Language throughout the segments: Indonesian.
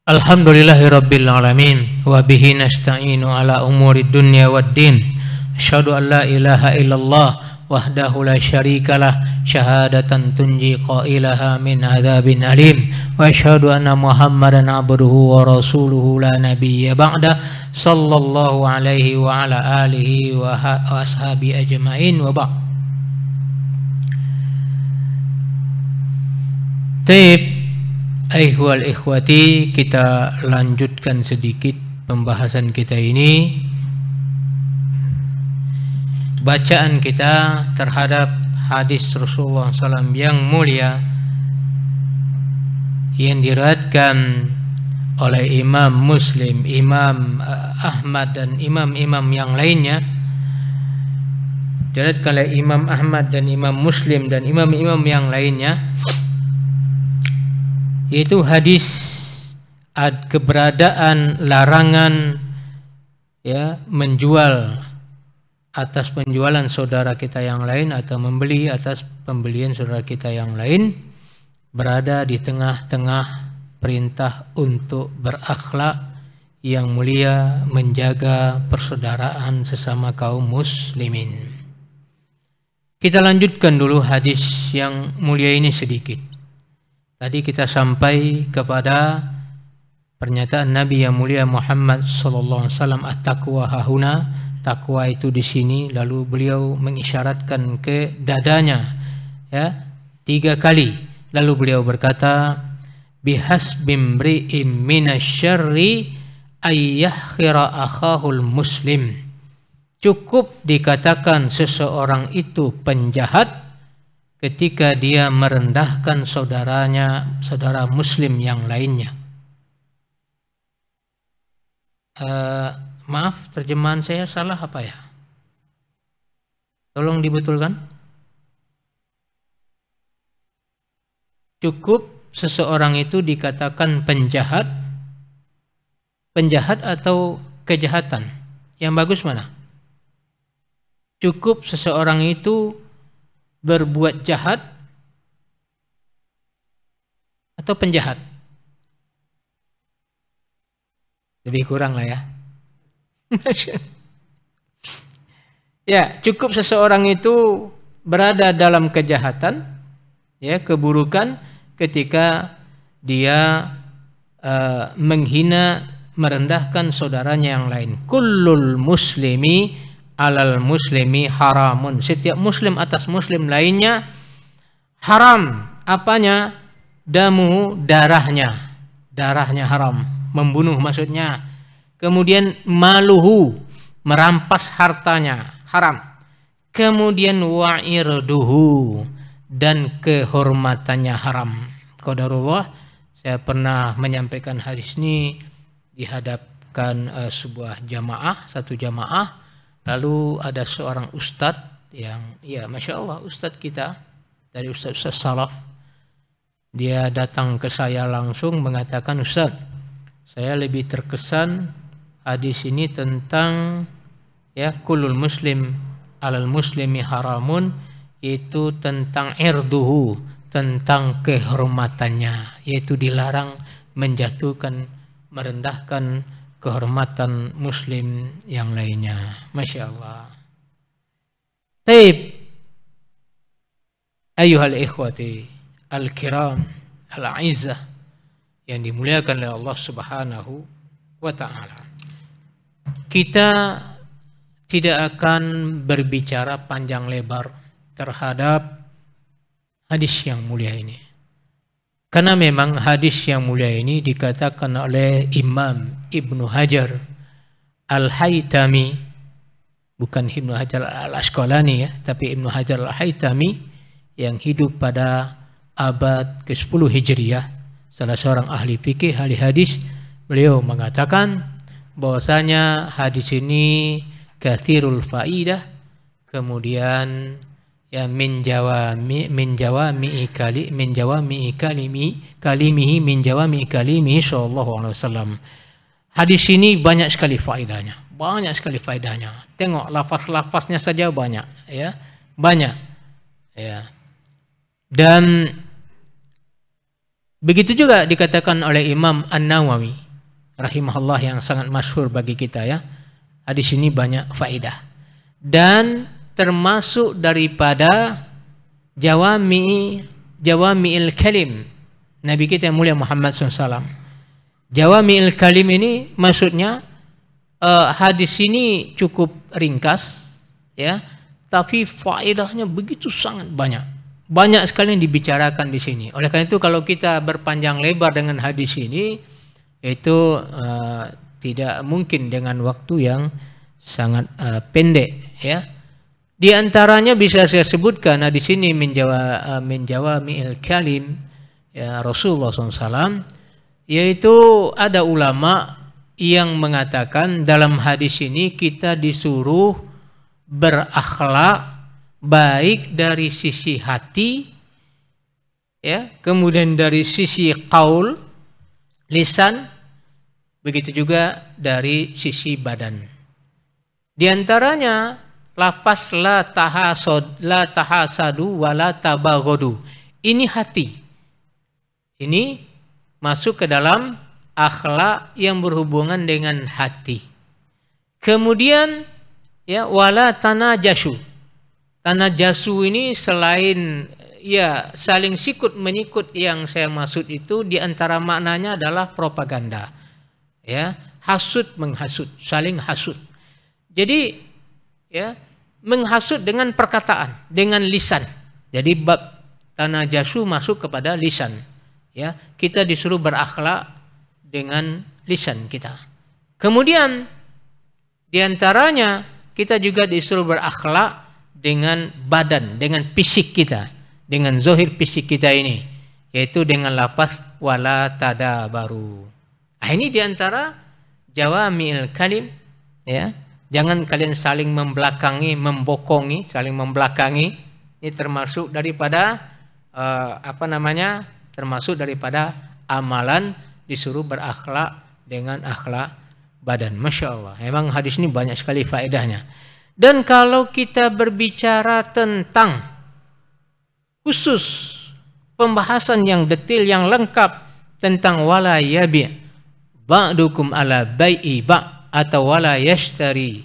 Alhamdulillahirabbil alamin wa bihi nasta'inu ala umuri dunya waddin. Asyhadu an la ilaha illallah wahdahu la syarikalah syahadatan tunji qailaha min adzabin alim wa asyhadu anna Muhammadan abduhu wa rasuluhu la nabiyya ba'da sallallahu alaihi wa ala alihi wa ashabi ajmain wa ba'd. Aihwal ikhwati, kita lanjutkan sedikit pembahasan kita ini. Bacaan kita terhadap hadis Rasulullah SAW yang mulia yang diriwayatkan oleh Imam Muslim, Imam Ahmad dan imam-imam yang lainnya. Diriwayatkan oleh Imam Ahmad dan Imam Muslim dan imam-imam yang lainnya, yaitu hadis keberadaan larangan menjual atas penjualan saudara kita yang lain atau membeli atas pembelian saudara kita yang lain, berada di tengah-tengah perintah untuk berakhlak yang mulia, menjaga persaudaraan sesama kaum muslimin. Kita lanjutkan dulu hadis yang mulia ini sedikit. Tadi kita sampai kepada pernyataan Nabi yang mulia Muhammad sallallahu alaihi wasallam, at-taqwa hahuna, takwa itu di sini. Lalu beliau mengisyaratkan ke dadanya 3 kali. Lalu beliau berkata, bihasbimri'im minasyarri ayyahkhira akhahul muslim. Cukup dikatakan seseorang itu penjahat ketika dia merendahkan saudara muslim yang lainnya. Maaf, terjemahan saya salah apa ya? Tolong dibetulkan. Cukup seseorang itu dikatakan penjahat atau kejahatan? Yang bagus mana? Cukup seseorang itu berbuat jahat atau penjahat? Lebih kurang lah ya. Ya, cukup seseorang itu berada dalam kejahatan, keburukan, ketika dia menghina, merendahkan saudaranya yang lain. Kullul muslimi alal muslimi haramun. Setiap muslim atas muslim lainnya haram. Apanya? Damu, darahnya. Darahnya haram. Membunuh maksudnya. Kemudian maluhu, merampas hartanya, haram. Kemudian wa'irduhu, dan kehormatannya haram. Qadarullah, saya pernah menyampaikan hadis ini di hadapan sebuah jamaah, satu jamaah. Lalu ada seorang ustadz yang, Masya Allah, ustadz kita, dari ustadz salaf, dia datang ke saya langsung mengatakan, Ustadz, saya lebih terkesan hadis ini tentang kullul muslim alal muslimi haramun, yaitu tentang irduhu, tentang kehormatannya, yaitu dilarang menjatuhkan, merendahkan kehormatan muslim yang lainnya. Masya Allah. Taib, ayyuhal ikhwati al-kiram al-a'izzah, yang dimuliakan oleh Allah subhanahu wa ta'ala. Kita tidak akan berbicara panjang lebar terhadap hadis yang mulia ini, karena memang hadis yang mulia ini dikatakan oleh Imam Ibnu Hajar Al-Haytami, bukan Ibnu Hajar Al-Asqalani tapi Ibnu Hajar Al-Haytami, yang hidup pada abad ke-10 Hijriah, salah seorang ahli fikih, ahli hadis. Beliau mengatakan bahwasanya hadis ini katsirul faidah, kemudian min jawami kalimihi sallallahu alaihi wasallam. Hadis ini banyak sekali faedahnya, Tengok lafaz-lafaznya saja banyak, banyak. Dan Begitu juga dikatakan oleh Imam An-Nawawi rahimahullah yang sangat masyhur bagi kita ya. Hadis ini banyak faedah dan termasuk daripada jawami'il kalim Nabi kita yang mulia Muhammad SAW. Jawami'il kalim ini maksudnya hadis ini cukup ringkas ya, tapi faedahnya begitu sangat banyak. Banyak sekali yang dibicarakan di sini. Oleh karena itu kalau kita berpanjang lebar dengan hadis ini itu tidak mungkin dengan waktu yang sangat pendek ya. Di antaranya bisa saya sebutkan di sini menjawami'il kalim ya Rasulullah SAW, yaitu ada ulama yang mengatakan dalam hadis ini kita disuruh berakhlak baik dari sisi hati ya, kemudian dari sisi qaul, lisan, begitu juga dari sisi badan. Di antaranya lafaz la tahasadu wa la tabaghadu. Ini hati. Ini masuk ke dalam akhlak yang berhubungan dengan hati. Kemudian ya wala tanajashu. Tanajasu ini selain ya saling sikut menyikut yang saya maksud itu, di antara maknanya adalah propaganda. Ya, hasud menghasut, saling hasud. Jadi ya menghasut dengan perkataan, dengan lisan. Jadi bab tanajasu masuk kepada lisan. Ya, kita disuruh berakhlak dengan lisan kita. Kemudian di antaranya kita juga disuruh berakhlak dengan badan, dengan fisik kita, dengan zahir fisik kita ini, yaitu dengan lafaz wala tadabaru. Ini diantara jawami'il kalim ya. Jangan kalian saling membelakangi, membokongi, saling membelakangi. Ini termasuk daripada termasuk daripada amalan disuruh berakhlak dengan akhlak badan. Masya Allah, memang hadis ini banyak sekali faedahnya. Dan kalau kita berbicara tentang khusus pembahasan yang detail, yang lengkap tentang wala yabi' ba'dukum ala bai'i ba' atau wala yashtari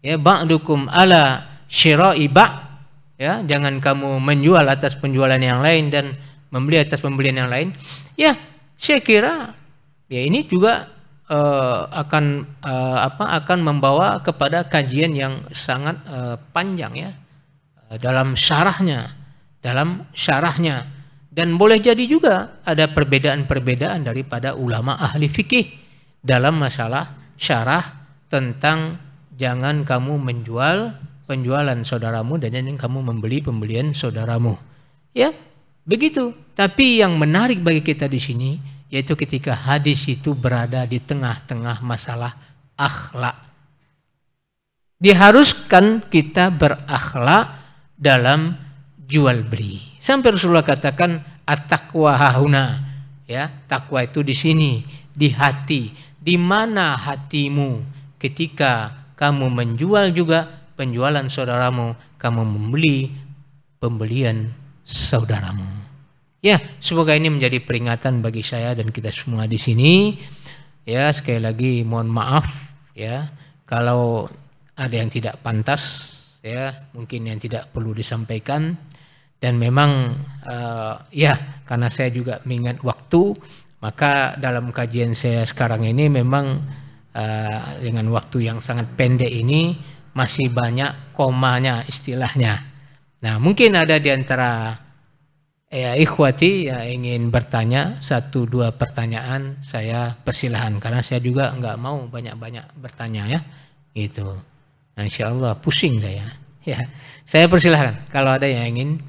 ya ba'dukum ala syira'i ba', ya, jangan kamu menjual atas penjualan yang lain dan membeli atas pembelian yang lain. Ya, saya kira ya ini juga akan membawa kepada kajian yang sangat panjang ya dalam syarahnya, dan boleh jadi juga ada perbedaan-perbedaan daripada ulama ahli fikih dalam masalah syarah tentang jangan kamu menjual penjualan saudaramu dan jangan kamu membeli pembelian saudaramu. Ya, begitu. Tapi yang menarik bagi kita di sini yaitu ketika hadis itu berada di tengah-tengah masalah akhlak. Diharuskan kita berakhlak dalam jual beli. Sampai Rasulullah katakan at-taqwa hahuna. Ya, takwa itu di sini, di hati. Di mana hatimu ketika kamu menjual juga penjualan saudaramu, kamu membeli pembelian saudaramu. Ya, semoga ini menjadi peringatan bagi saya dan kita semua di sini. Ya, sekali lagi mohon maaf ya kalau ada yang tidak pantas ya, mungkin yang tidak perlu disampaikan. Dan memang ya karena saya juga mengingat waktu, maka dalam kajian saya sekarang ini memang dengan waktu yang sangat pendek ini masih banyak komanya istilahnya. Nah, mungkin ada di antara ikhwati yang ingin bertanya 1-2 pertanyaan, saya persilahkan karena saya juga nggak mau banyak-banyak bertanya ya gitu. Nah, insya Allah pusing saya ya. Saya persilahkan kalau ada yang ingin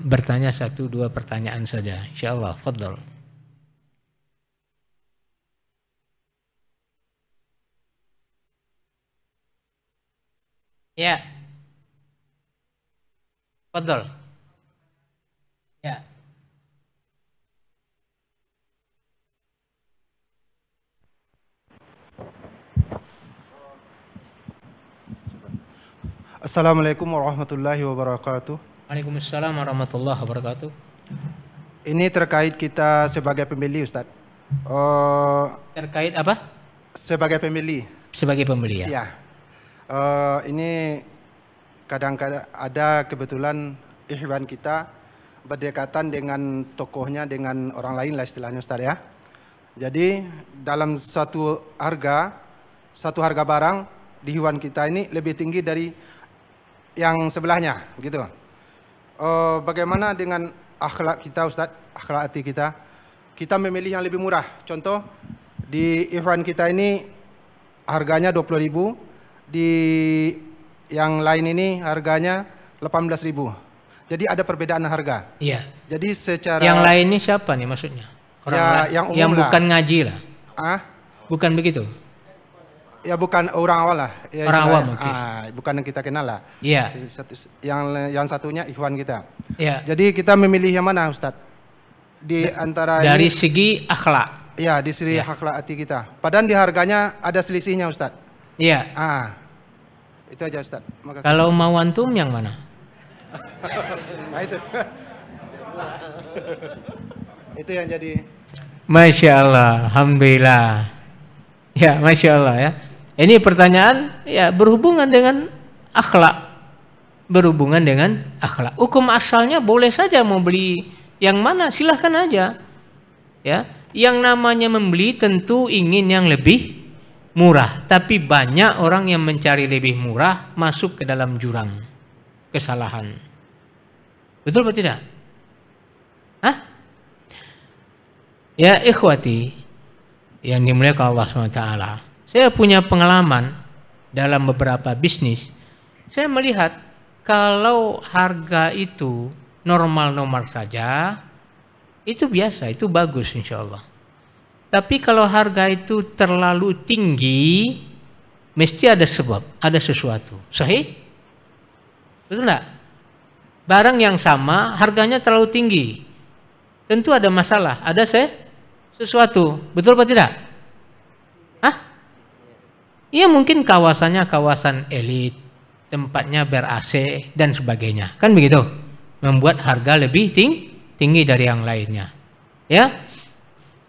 bertanya 1-2 pertanyaan saja, insya Allah. Fadhol. Ya, fadhol. Ya. Assalamualaikum warahmatullahi wabarakatuh. Waalaikumsalam warahmatullahi wabarakatuh. Ini terkait kita sebagai pembeli, Ustaz. Terkait apa? Sebagai pembeli. Sebagai pembeli ya. Ya. Ini kadang-kadang ada kebetulan ikhwan kita berdekatan dengan tokohnya, dengan orang lain lah istilahnya, Ustaz ya. Jadi dalam satu harga barang di ikhwan kita ini lebih tinggi dari yang sebelahnya, gitu. Bagaimana dengan akhlak kita, Ustaz? Akhlak hati kita? Kita memilih yang lebih murah. Contoh, di ikhwan kita ini harganya 20.000, di yang lain ini harganya 18.000. Jadi ada perbedaan harga. Iya. Jadi secara yang lain ini siapa nih maksudnya? Orang ya, yang bukan ngaji lah. Bukan begitu? Ya bukan orang awal lah. Ya, orang awam mungkin. Bukan yang kita kenal lah. Iya. Yang satunya ikhwan kita. Iya. Jadi kita memilih yang mana, Ustaz? Di antara dari ini, segi akhlak. Iya, di segi akhlak hati kita. Padahal di harganya ada selisihnya, Ustaz. Iya. Itu aja, Ustaz. Makasih. Kalau mau antum yang mana? Nah, itu. Itu yang jadi. Masya Allah, alhamdulillah. Ya, masya Allah ya. Ini pertanyaan ya berhubungan dengan akhlak, berhubungan dengan akhlak. Hukum asalnya boleh saja mau beli yang mana silahkan aja. Ya, yang namanya membeli tentu ingin yang lebih murah, tapi banyak orang yang mencari lebih murah masuk ke dalam jurang kesalahan. Betul atau tidak? Ya ikhwati yang dimuliakan Allah SWT, saya punya pengalaman dalam beberapa bisnis. Saya melihat kalau harga itu normal saja, itu biasa, itu bagus insya Allah. Tapi kalau harga itu terlalu tinggi, mesti ada sebab, ada sesuatu. Sahih? Betul enggak? Barang yang sama, harganya terlalu tinggi. Tentu ada masalah, ada sesuatu. Betul atau tidak? Iya, mungkin kawasannya kawasan elit, tempatnya ber-AC dan sebagainya. Kan begitu? Membuat harga lebih tinggi dari yang lainnya. Ya.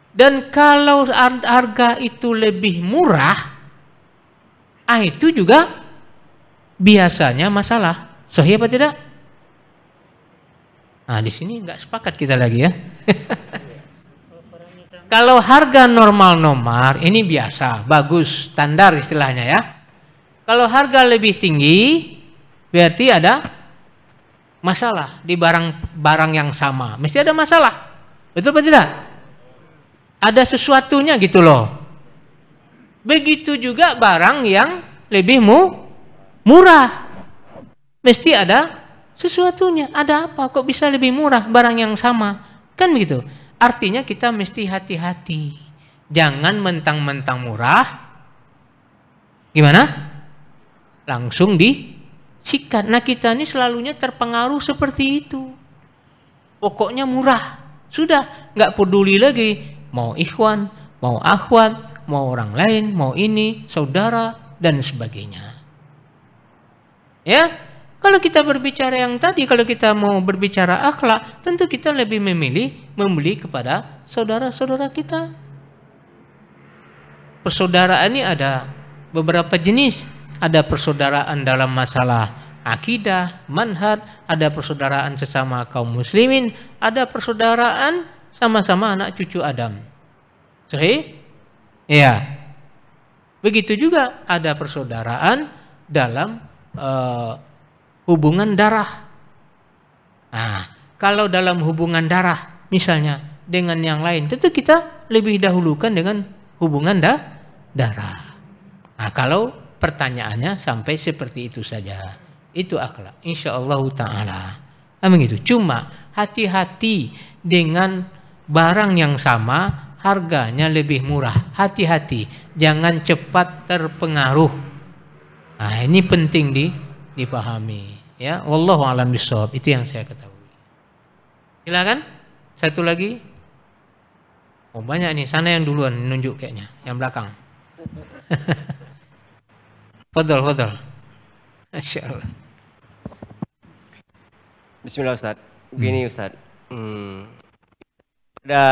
Dan kalau harga itu lebih murah, itu juga biasanya masalah. Sahih apa tidak? Di sini nggak sepakat kita lagi ya. Kalau harga normal ini biasa, bagus, standar istilahnya ya. Kalau harga lebih tinggi, berarti ada masalah di barang yang sama. Mesti ada masalah. Betul apa tidak? Ada sesuatunya gitu loh. Begitu juga barang yang lebih murah. Mesti ada sesuatunya. Ada apa? Kok bisa lebih murah barang yang sama? Kan begitu. Artinya kita mesti hati-hati. Jangan mentang-mentang murah. Gimana? Langsung disikat. Nah kita ini selalunya terpengaruh seperti itu. Pokoknya murah. Sudah. Nggak peduli lagi. Mau ikhwan, mau akhwat, mau orang lain, mau ini, saudara, dan sebagainya. Ya. Kalau kita berbicara yang tadi, kalau kita mau berbicara akhlak, tentu kita lebih memilih membeli kepada saudara-saudara kita. Persaudaraan ini ada beberapa jenis. Ada persaudaraan dalam masalah akidah, manhaj, ada persaudaraan sesama kaum muslimin, ada persaudaraan sama-sama anak cucu Adam. Sahih? Iya. Begitu juga ada persaudaraan dalam hubungan darah. Kalau dalam hubungan darah misalnya dengan yang lain, tentu kita lebih dahulukan dengan hubungan darah. Kalau pertanyaannya sampai seperti itu saja, itu akhlak. Insyaallah ta'ala. Amin itu. Cuma hati-hati dengan barang yang sama, harganya lebih murah. Hati-hati, jangan cepat terpengaruh. Ini penting dipahami. Ya, wallahu a'lam bishawab. Itu yang saya ketahui. Silakan. Satu lagi. Banyak nih. Sana yang duluan nunjuk kayaknya, yang belakang. Fadhal. Masyaallah. Bismillah Ustaz. Begini Ustaz. pada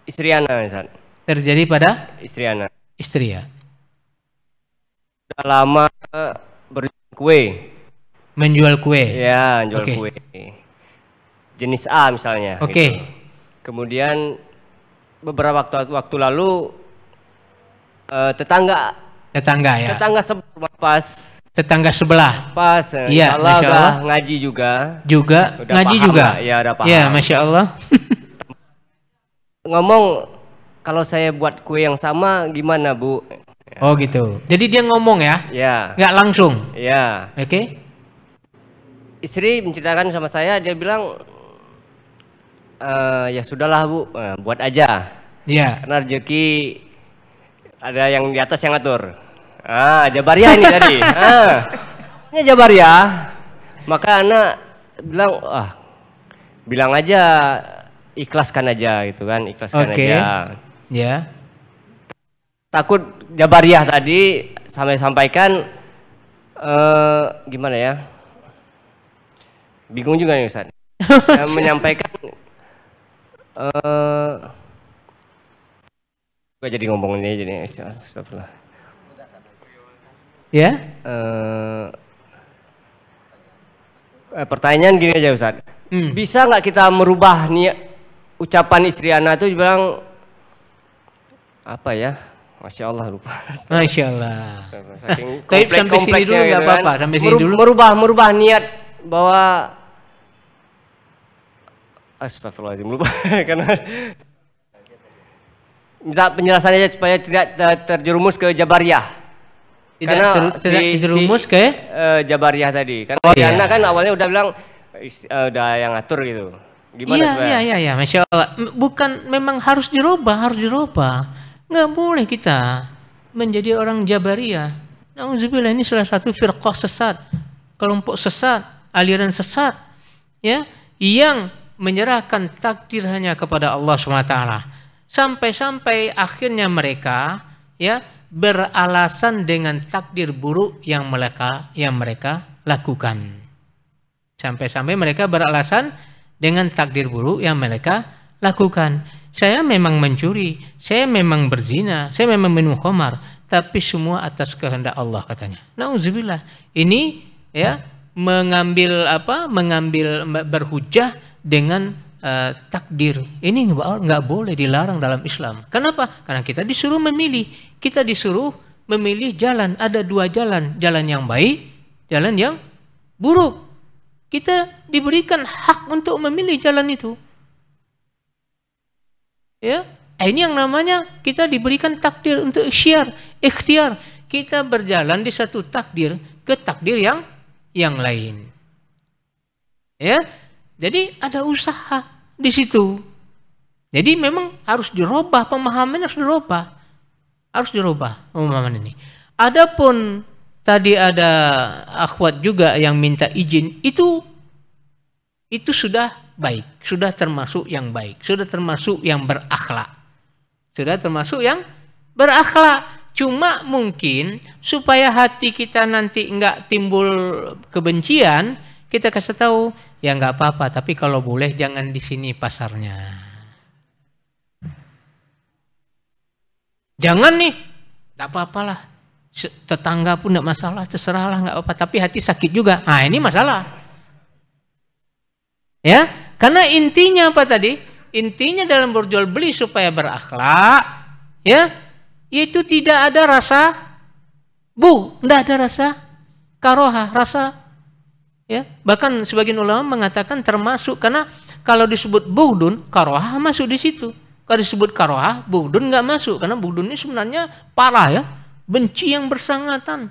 istri ana, Ustaz. Terjadi pada Istri ana. istri ya. Udah lama berjual kue. Menjual kue. Ya, jual Oke. kue. Jenis A misalnya. Oke. Gitu. Kemudian beberapa waktu lalu tetangga ya. Tetangga sebelah Tetangga sebelah. Iya, insya Allah Masya udah Allah. ngaji juga. Udah Ngaji paham juga. lah, ya udah paham. Ya, Masya Allah. Ngomong kalau saya buat kue yang sama gimana, Bu? Oh gitu. Jadi dia ngomong ya? Ya. Nggak langsung? Ya. Oke. Istri menceritakan sama saya, dia bilang, ya sudahlah Bu, buat aja. Iya. Karena rezeki ada yang di atas yang ngatur. Jabariyah ini tadi. Ini Jabariyah. Maka anak bilang, bilang aja, ikhlaskan aja gitu kan, ikhlaskan aja. Ya. Takut Jabariyah tadi sampaikan gimana ya? Bingung juga nih Ustaz. Menyampaikan gue jadi ngomong ini jadi astagfirullah. Ya. Pertanyaan gini aja Ustaz. Bisa nggak kita merubah ucapan istri anak itu bilang apa ya? Masya Allah lupa. Masya Allah. Tapi sampai sini dulu nggak gitu apa-apa. Sampai sini dulu. Merubah niat bahwa astagfirullahaladzim lupa karena minta penjelasannya supaya tidak terjerumus ke Jabariyah. Tidak terjerumus ke Jabariyah tadi. Karena anak kan awalnya udah bilang udah yang ngatur gitu. Gimana sebenarnya? Iya, Masya Allah. Bukan memang harus dirubah. Nggak boleh kita menjadi orang Jabariyah. Nauzubillah, ini salah satu firqah sesat, kelompok sesat, aliran sesat, ya, yang menyerahkan takdir hanya kepada Allah SWT. Sampai-sampai akhirnya mereka, ya, beralasan dengan takdir buruk yang mereka lakukan. Sampai-sampai mereka beralasan dengan takdir buruk yang mereka lakukan. Saya memang mencuri, saya memang berzina, saya memang minum khamar, tapi semua atas kehendak Allah katanya. Nauzubillah. Ini ya mengambil berhujjah dengan takdir. Ini nggak boleh, dilarang dalam Islam. Kenapa? Karena kita disuruh memilih. Kita disuruh memilih jalan. Ada dua jalan. Jalan yang baik, jalan yang buruk. Kita diberikan hak untuk memilih jalan itu. Ya, ini yang namanya kita diberikan takdir untuk ikhtiar. Kita berjalan di satu takdir ke takdir yang lain. Ya, jadi ada usaha di situ. Jadi memang harus dirubah, pemahaman harus dirubah pemahaman ini. Adapun tadi ada akhwat juga yang minta izin, itu sudah baik, sudah termasuk yang baik, sudah termasuk yang berakhlak. Cuma mungkin supaya hati kita nanti enggak timbul kebencian, kita kasih tahu, ya enggak apa-apa, tapi kalau boleh jangan di sini pasarnya. Jangan nih, enggak apa-apalah. Tetangga pun enggak masalah, terserahlah, enggak apa-apa, tapi hati sakit juga. Nah, ini masalah. Ya, karena intinya apa tadi? Intinya dalam berjual beli supaya berakhlak, ya, yaitu tidak ada rasa tidak ada rasa karohah, rasa, ya. Bahkan sebagian ulama mengatakan termasuk, karena kalau disebut bughdun, karohah masuk di situ. Kalau disebut karohah, bughdun nggak masuk, karena bughdun ini sebenarnya parah, ya, benci yang bersangatan.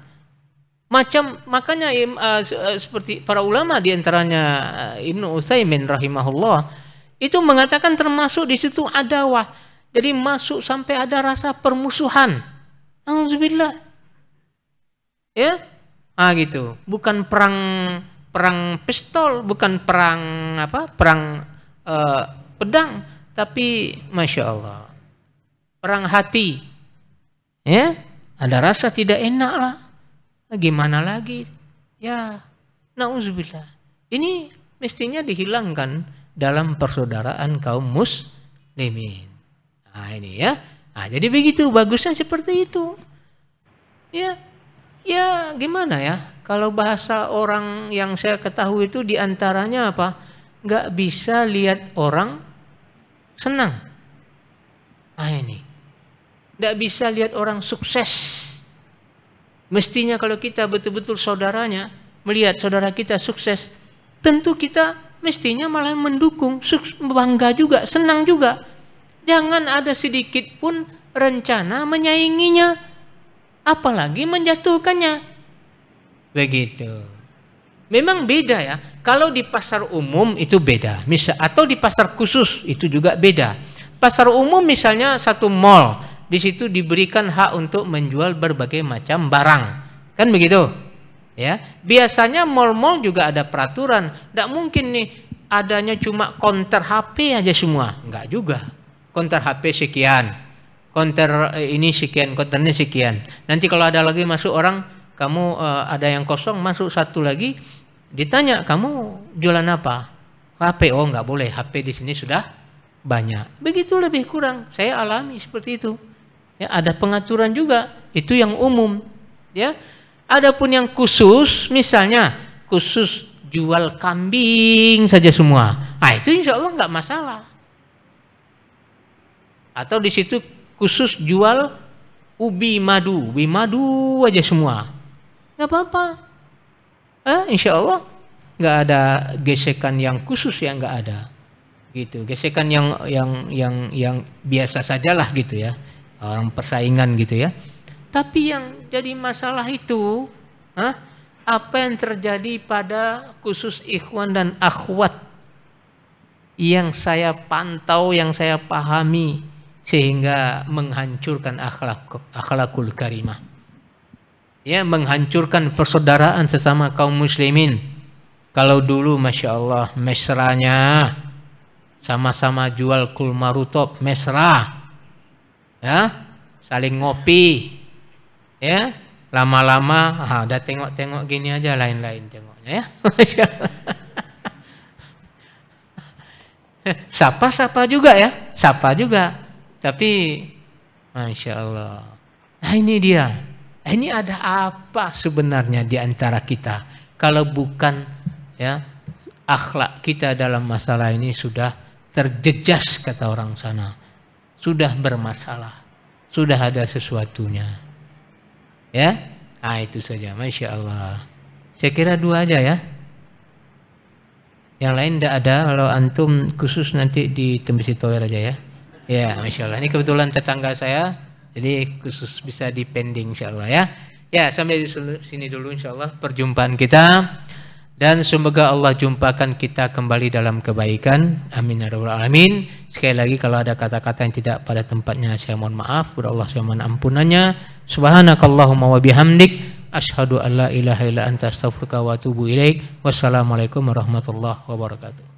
Makanya seperti para ulama diantaranya Ibnu Utsaimin rahimahullah itu mengatakan termasuk di situ adawah, jadi masuk sampai ada rasa permusuhan. Alhamdulillah, ya, gitu. Bukan perang pistol, bukan perang pedang, tapi masya Allah perang hati, ya, ada rasa tidak enak lah. Gimana lagi? Ya, nauzubillah. Ini mestinya dihilangkan dalam persaudaraan kaum muslimin. Nah ini ya. Nah, jadi begitu, bagusnya seperti itu. Ya, ya gimana ya? Kalau bahasa orang yang saya ketahui itu diantaranya apa? Nggak bisa lihat orang senang. Nah ini. Nggak bisa lihat orang sukses. Mestinya kalau kita betul-betul saudaranya, melihat saudara kita sukses, tentu kita mestinya malah mendukung, bangga juga, senang juga. Jangan ada sedikit pun rencana menyainginya, apalagi menjatuhkannya. Begitu. Memang beda ya. Kalau di pasar umum itu beda, misal atau di pasar khusus itu juga beda. Pasar umum misalnya satu mall, di situ diberikan hak untuk menjual berbagai macam barang, kan begitu? Ya, biasanya mall-mall juga ada peraturan. Tidak mungkin nih adanya cuma konter HP aja semua, enggak juga. Konter HP sekian, konter ini sekian, konternya sekian. Nanti kalau ada lagi masuk orang, kamu ada yang kosong masuk satu lagi, ditanya kamu jualan apa? HP. Oh nggak boleh, HP di sini sudah banyak. Begitu lebih kurang. Saya alami seperti itu. Ya, ada pengaturan juga, itu yang umum. Ya, adapun yang khusus, misalnya khusus jual kambing saja semua, nah itu insya Allah nggak masalah. Atau di situ khusus jual ubi madu aja semua, nggak apa-apa. Insya Allah nggak ada gesekan yang khusus, yang nggak ada. Gitu, gesekan yang biasa sajalah gitu ya. Orang persaingan gitu ya. Tapi yang jadi masalah itu apa yang terjadi pada khusus ikhwan dan akhwat yang saya pantau, yang saya pahami, sehingga menghancurkan akhlakul karimah. Ya, menghancurkan persaudaraan sesama kaum muslimin. Kalau dulu Masya Allah mesranya, sama-sama jual kulmarutop, mesra. Ya, saling ngopi, ya, lama-lama, udah tengok-tengok gini aja, lain-lain tengoknya ya. Sapa-sapa juga ya, sapa juga, tapi Masya Allah. Nah ini dia, ini ada apa sebenarnya di antara kita? Kalau bukan ya akhlak kita dalam masalah ini sudah terjejas, kata orang sana. Sudah bermasalah, sudah ada sesuatunya, ya. Ah itu saja, Masya Allah. Saya kira 2 aja ya. Yang lain tidak ada. Kalau antum khusus nanti di Tembesi Tower aja ya. Ya, Masya Allah. Ini kebetulan tetangga saya, jadi khusus bisa di pending Insya Allah ya. Ya, sampai di sini dulu Insya Allah perjumpaan kita. Dan semoga Allah jumpakan kita kembali dalam kebaikan. Amin ya rabbal alamin. Sekali lagi kalau ada kata-kata yang tidak pada tempatnya, saya mohon maaf. Kepada Allah saya mohon ampunannya. Subhanakallahumma wa bihamdik, asyhadu an la ilaha illa anta astaghfiruka wa atubu ilaik. Wassalamualaikum warahmatullahi wabarakatuh.